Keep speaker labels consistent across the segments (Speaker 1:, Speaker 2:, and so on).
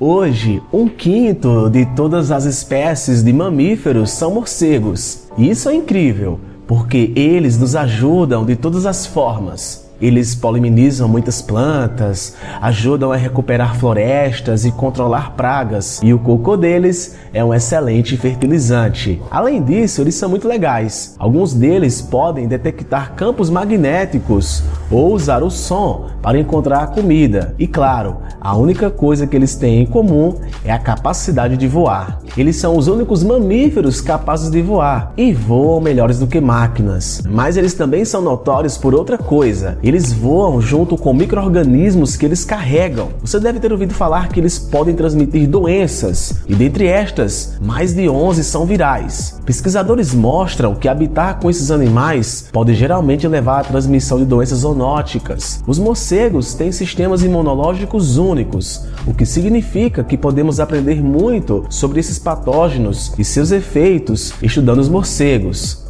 Speaker 1: Hoje, 1/5 de todas as espécies de mamíferos são morcegos. E isso é incrível, porque eles nos ajudam de todas as formas. Eles polinizam muitas plantas, ajudam a recuperar florestas e controlar pragas, e o cocô deles é um excelente fertilizante. Além disso, eles são muito legais. Alguns deles podem detectar campos magnéticos ou usar o som para encontrar comida. E claro, a única coisa que eles têm em comum é a capacidade de voar. Eles são os únicos mamíferos capazes de voar e voam melhores do que máquinas. Mas eles também são notórios por outra coisa. Eles voam junto com micro-organismos que eles carregam. Você deve ter ouvido falar que eles podem transmitir doenças, e dentre estas, mais de 11 são virais. Pesquisadores mostram que habitar com esses animais pode geralmente levar à transmissão de doenças zoonóticas. Os morcegos têm sistemas imunológicos únicos, o que significa que podemos aprender muito sobre esses patógenos e seus efeitos estudando os morcegos.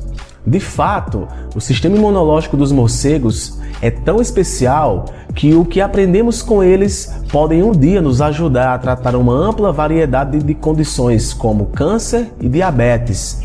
Speaker 1: De fato, o sistema imunológico dos morcegos é tão especial que o que aprendemos com eles podem um dia nos ajudar a tratar uma ampla variedade de condições como câncer e diabetes.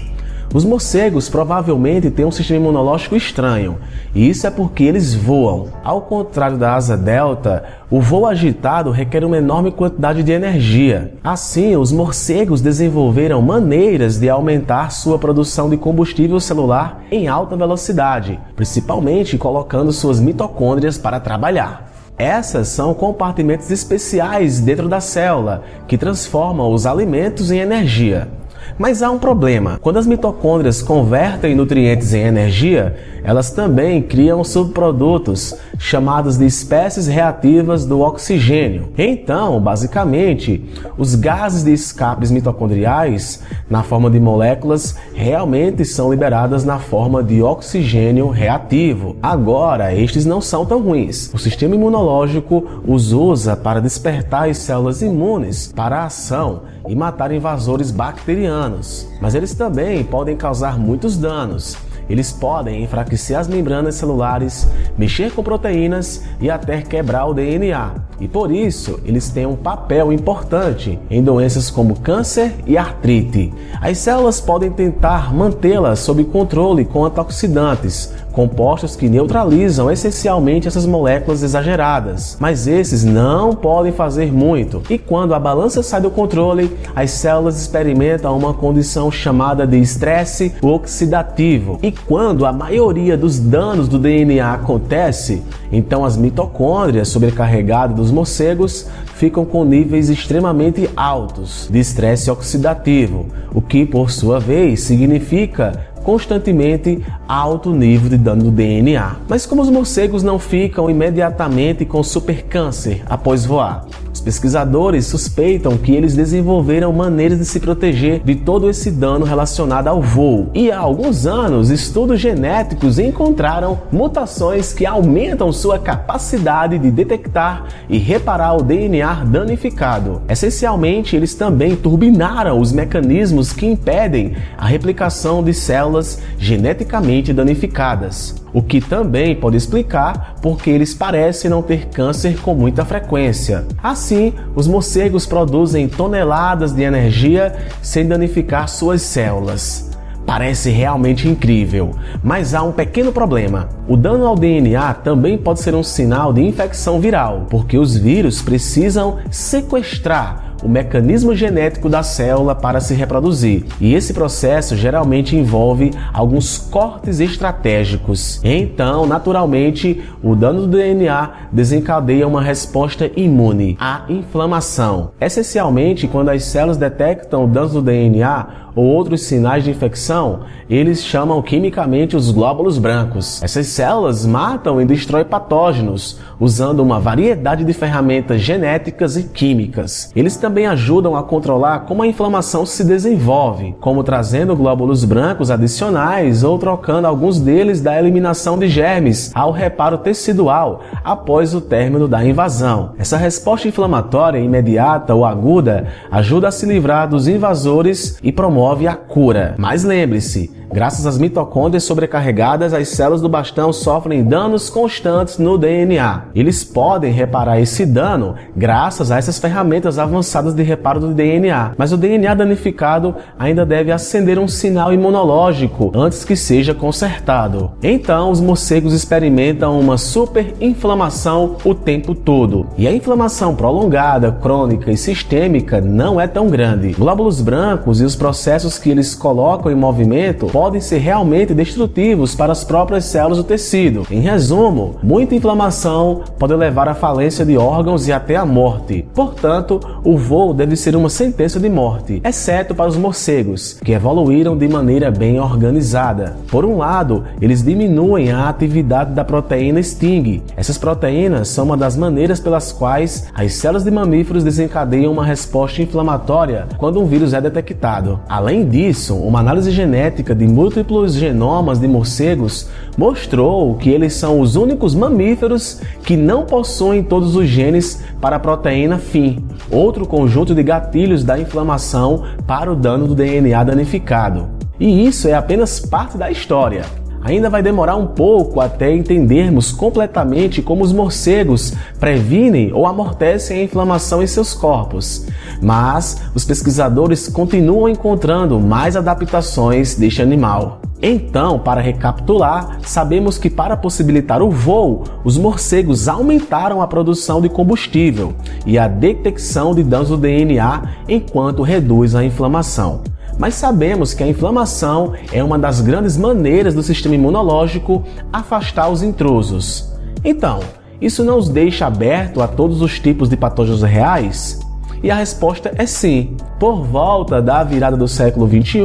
Speaker 1: Os morcegos provavelmente têm um sistema imunológico estranho, e isso é porque eles voam. Ao contrário da asa delta, o voo agitado requer uma enorme quantidade de energia. Assim, os morcegos desenvolveram maneiras de aumentar sua produção de combustível celular em alta velocidade, principalmente colocando suas mitocôndrias para trabalhar. Essas são compartimentos especiais dentro da célula que transformam os alimentos em energia. Mas há um problema. Quando as mitocôndrias convertem nutrientes em energia, elas também criam subprodutos chamados de espécies reativas do oxigênio. Então, basicamente, os gases de escape mitocondriais, na forma de moléculas, realmente são liberadas na forma de oxigênio reativo. Agora, estes não são tão ruins. O sistema imunológico os usa para despertar as células imunes para a ação e matar invasores bacterianos. Mas eles também podem causar muitos danos. Eles podem enfraquecer as membranas celulares, mexer com proteínas e até quebrar o DNA. E por isso, eles têm um papel importante em doenças como câncer e artrite. As células podem tentar mantê-las sob controle com antioxidantes, compostos que neutralizam essencialmente essas moléculas exageradas. Mas esses não podem fazer muito. E quando a balança sai do controle, as células experimentam uma condição chamada de estresse oxidativo. E quando a maioria dos danos do DNA acontece, então as mitocôndrias sobrecarregadas dos morcegos ficam com níveis extremamente altos de estresse oxidativo, o que por sua vez significa constantemente alto nível de dano do DNA. Mas como os morcegos não ficam imediatamente com supercâncer após voar, os pesquisadores suspeitam que eles desenvolveram maneiras de se proteger de todo esse dano relacionado ao voo. E há alguns anos, estudos genéticos encontraram mutações que aumentam sua capacidade de detectar e reparar o DNA danificado. Essencialmente, eles também turbinaram os mecanismos que impedem a replicação de células geneticamente danificadas, o que também pode explicar porque eles parecem não ter câncer com muita frequência. Assim, os morcegos produzem toneladas de energia sem danificar suas células. Parece realmente incrível, mas há um pequeno problema. O dano ao DNA também pode ser um sinal de infecção viral, porque os vírus precisam sequestrar o mecanismo genético da célula para se reproduzir. E esse processo geralmente envolve alguns cortes estratégicos. Então, naturalmente, o dano do DNA desencadeia uma resposta imune à inflamação. Essencialmente, quando as células detectam danos do DNA ou outros sinais de infecção, eles chamam quimicamente os glóbulos brancos. Essas células matam e destroem patógenos, usando uma variedade de ferramentas genéticas e químicas. Eles também ajudam a controlar como a inflamação se desenvolve, como trazendo glóbulos brancos adicionais ou trocando alguns deles da eliminação de germes ao reparo tecidual após o término da invasão. Essa resposta inflamatória imediata ou aguda ajuda a se livrar dos invasores e promove a cura. Mas lembre-se, Graças às mitocôndrias sobrecarregadas, as células do bastão sofrem danos constantes no DNA. Eles podem reparar esse dano graças a essas ferramentas avançadas de reparo do DNA, mas o DNA danificado ainda deve acender um sinal imunológico antes que seja consertado. Então, os morcegos experimentam uma superinflamação o tempo todo. E a inflamação prolongada, crônica e sistêmica não é tão grande. Glóbulos brancos e os processos que eles colocam em movimento podem ser realmente destrutivos para as próprias células do tecido. Em resumo, muita inflamação pode levar à falência de órgãos e até à morte. Portanto, o voo deve ser uma sentença de morte, exceto para os morcegos, que evoluíram de maneira bem organizada. Por um lado, eles diminuem a atividade da proteína Sting. Essas proteínas são uma das maneiras pelas quais as células de mamíferos desencadeiam uma resposta inflamatória quando um vírus é detectado. Além disso, uma análise genética de múltiplos genomas de morcegos mostrou que eles são os únicos mamíferos que não possuem todos os genes para a proteína FIM, outro conjunto de gatilhos da inflamação para o dano do DNA danificado. E isso é apenas parte da história. Ainda vai demorar um pouco até entendermos completamente como os morcegos previnem ou amortecem a inflamação em seus corpos. Mas os pesquisadores continuam encontrando mais adaptações deste animal. Então, para recapitular, sabemos que para possibilitar o voo, os morcegos aumentaram a produção de combustível e a detecção de danos do DNA enquanto reduz a inflamação. Mas sabemos que a inflamação é uma das grandes maneiras do sistema imunológico afastar os intrusos. Então, isso não os deixa aberto a todos os tipos de patógenos reais? E a resposta é sim. Por volta da virada do século XXI,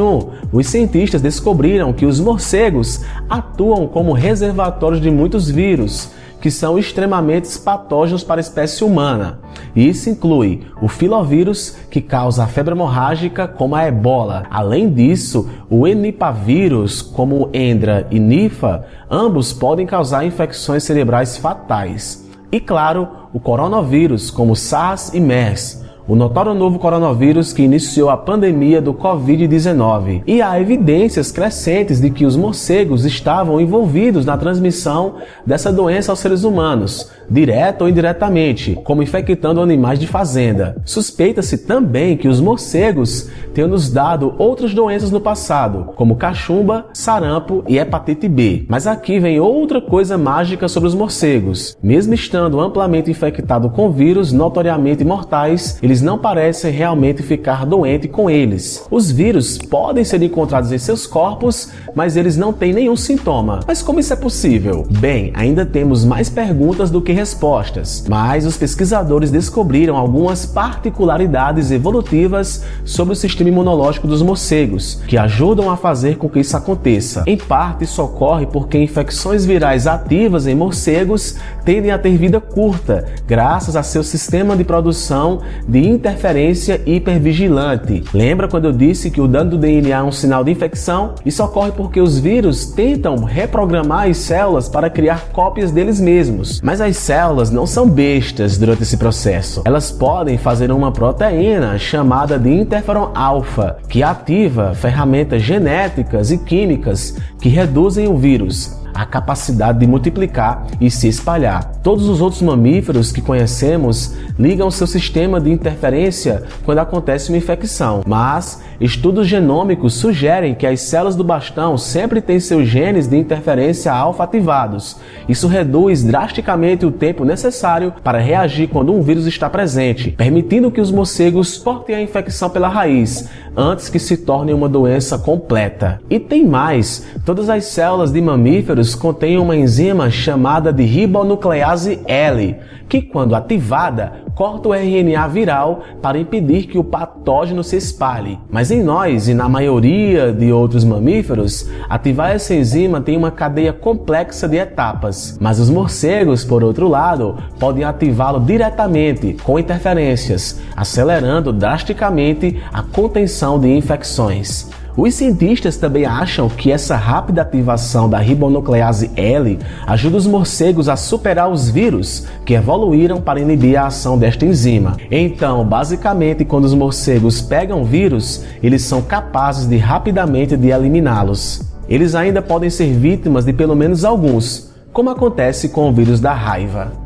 Speaker 1: os cientistas descobriram que os morcegos atuam como reservatórios de muitos vírus, que são extremamente patógenos para a espécie humana. E isso inclui o filovírus, que causa a febre hemorrágica, como a ebola. Além disso, o enipavírus, como o Endra e Nifa, ambos podem causar infecções cerebrais fatais. E claro, o coronavírus, como SARS e MERS, o notório novo coronavírus que iniciou a pandemia do Covid-19. E há evidências crescentes de que os morcegos estavam envolvidos na transmissão dessa doença aos seres humanos, direta ou indiretamente, como infectando animais de fazenda. Suspeita-se também que os morcegos tenham nos dado outras doenças no passado, como cachumba, sarampo e hepatite B. Mas aqui vem outra coisa mágica sobre os morcegos. Mesmo estando amplamente infectados com vírus notoriamente mortais, eles não parecem realmente ficar doentes com eles. Os vírus podem ser encontrados em seus corpos, mas eles não têm nenhum sintoma. Mas como isso é possível? Bem, ainda temos mais perguntas do que respostas, mas os pesquisadores descobriram algumas particularidades evolutivas sobre o sistema imunológico dos morcegos, que ajudam a fazer com que isso aconteça. Em parte, isso ocorre porque infecções virais ativas em morcegos tendem a ter vida curta, graças a seu sistema de produção de interferência hipervigilante. Lembra quando eu disse que o dano do DNA é um sinal de infecção? Isso ocorre porque os vírus tentam reprogramar as células para criar cópias deles mesmos. Mas as células não são bestas durante esse processo. Elas podem fazer uma proteína chamada de interferon alfa, que ativa ferramentas genéticas e químicas que reduzem o vírus, a capacidade de multiplicar e se espalhar. Todos os outros mamíferos que conhecemos ligam seu sistema de interferência quando acontece uma infecção, mas estudos genômicos sugerem que as células do bastão sempre têm seus genes de interferência alfa ativados. Isso reduz drasticamente o tempo necessário para reagir quando um vírus está presente, permitindo que os morcegos cortem a infecção pela raiz, antes que se torne uma doença completa. E tem mais, todas as células de mamíferos contêm uma enzima chamada de ribonuclease L, que quando ativada, corta o RNA viral para impedir que o patógeno se espalhe. Mas em nós e na maioria de outros mamíferos, ativar essa enzima tem uma cadeia complexa de etapas. Mas os morcegos, por outro lado, podem ativá-lo diretamente com interferências, acelerando drasticamente a contenção de infecções. Os cientistas também acham que essa rápida ativação da ribonuclease L ajuda os morcegos a superar os vírus que evoluíram para inibir a ação desta enzima. Então, basicamente, quando os morcegos pegam vírus, eles são capazes de rapidamente eliminá-los. Eles ainda podem ser vítimas de pelo menos alguns, como acontece com o vírus da raiva.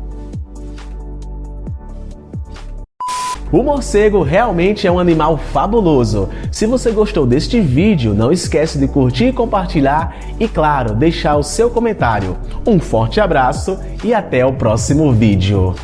Speaker 1: O morcego realmente é um animal fabuloso. Se você gostou deste vídeo, não esquece de curtir, compartilhar e, claro, deixar o seu comentário. Um forte abraço e até o próximo vídeo.